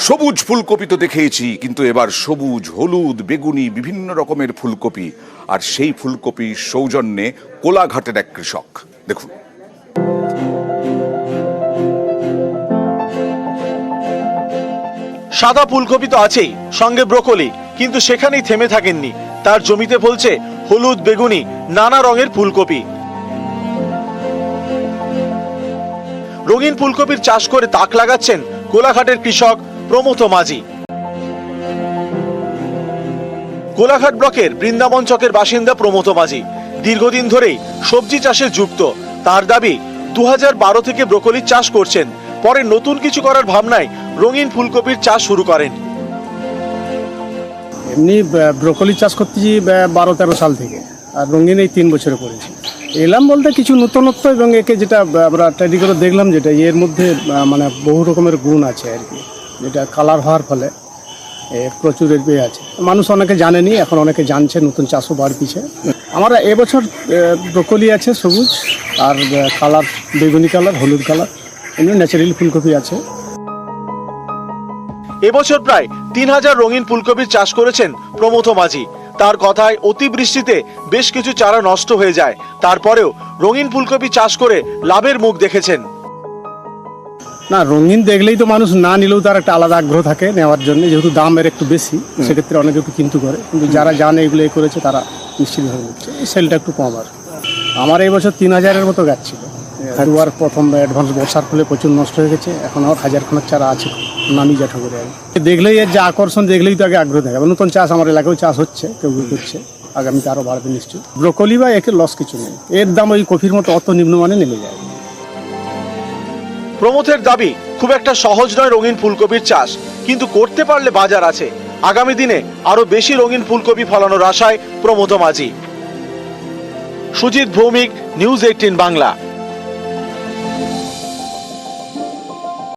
সবুজ ফুলকপি তো দেখেইছি, কিন্তু এবার সবুজ, হলুদ, বেগুনি বিভিন্ন রকমের ফুলকপি। আর সেই ফুলকপি সৌজন্যে কোলাঘাটের এক কৃষক। দেখুন। সাদা ফুলকপি তো আছেই, সঙ্গে ব্রোকলি, কিন্তু সেখানেই থেমে থাকেননি। তার জমিতে ফলছে হলুদ, বেগুনি, নানা রঙের ফুলকপি। রঙিন ফুলকপির চাষ করে তাক লাগাচ্ছেন কোলাঘাটের কৃষক প্রমথ মাঝি। কোলাঘাট ব্লকের বৃন্দাবন চকের বাসিন্দা প্রমথ মাঝি দীর্ঘদিন ধরেই সবজি চাষে যুক্ত। তার দাবি 2012 থেকে ব্রোকলির চাষ করছেন, পরে নতুন কিছু করার ভাবনায় রঙিন ফুলকপির চাষ শুরু করেন। এমনি ব্রোকলি চাষ করতেছি 12-13 সাল থেকে, আর রঙিন এই 3 বছরে করেছি। এলাম বলতে কিছু নতুনত্ব, এবং একে যেটা আমরা ট্রাই করে দেখলাম, যেটা এর মধ্যে মানে বহু রকমের গুণ আছে আর কি, যেটা কালার হওয়ার ফলে প্রচুর এর আছে। মানুষ অনেকে জানেনি, এখন অনেকে জানছে, নতুন চাষও বাড়তিছে। আমার এবছর ব্রোকলি আছে সবুজ, আর কালার বেগুনি কালার, হলুদ কালার, এমনি ন্যাচারালি ফুলকপি আছে। এবছর প্রায় 3000 রঙিন ফুলকপির চাষ করেছেন প্রমথ মাঝি। তার কথায় অতিবৃষ্টিতে বেশ কিছু চারা নষ্ট হয়ে যায়, তারপরেও রঙিন ফুলকপি চাষ করে লাভের মুখ দেখেছেন। না, রঙিন দেখলেই তো মানুষ না নিলেও তার একটা আলাদা আগ্রহ থাকে নেওয়ার জন্য, যেহেতু দামের একটু বেশি, সেক্ষেত্রে অনেকে একটু কিন্তু করে, কিন্তু যারা জানে এগুলো করেছে তারা নিশ্চিতভাবে নিচ্ছে। সেলটা একটু কম। আর আমার এই বছর 3000-এর মতো গাছ ছিল। দুবার প্রথম অ্যাডভান্স বর্ষার ফলে প্রচুর নষ্ট হয়ে গেছে। এখন আর 1000 চারা আছে, নামি জ্যাঠো করে। আর দেখলেই এর যে আকর্ষণ, দেখলেই তো আগে আগ্রহ থাকে। নতুন চাষ আমার এলাকায় চাষ হচ্ছে, কেউ করছে, আগামীতে আরও বাড়বে নিশ্চয়ই। ব্রোকলি বা একে লস কিছু নেই, এর দাম ওই কফির মতো অত নিম্নমানে নেমে যায়। প্রমথের দাবি খুব একটা সহজ নয় রঙিন ফুলকপির চাষ, কিন্তু করতে পারলে বাজার আছে। আগামী দিনে আরো বেশি রঙিন ফুলকপি ফলানোর আশায় প্রমথ মাঝি। সুজিত ভৌমিক, নিউজ 18 বাংলা।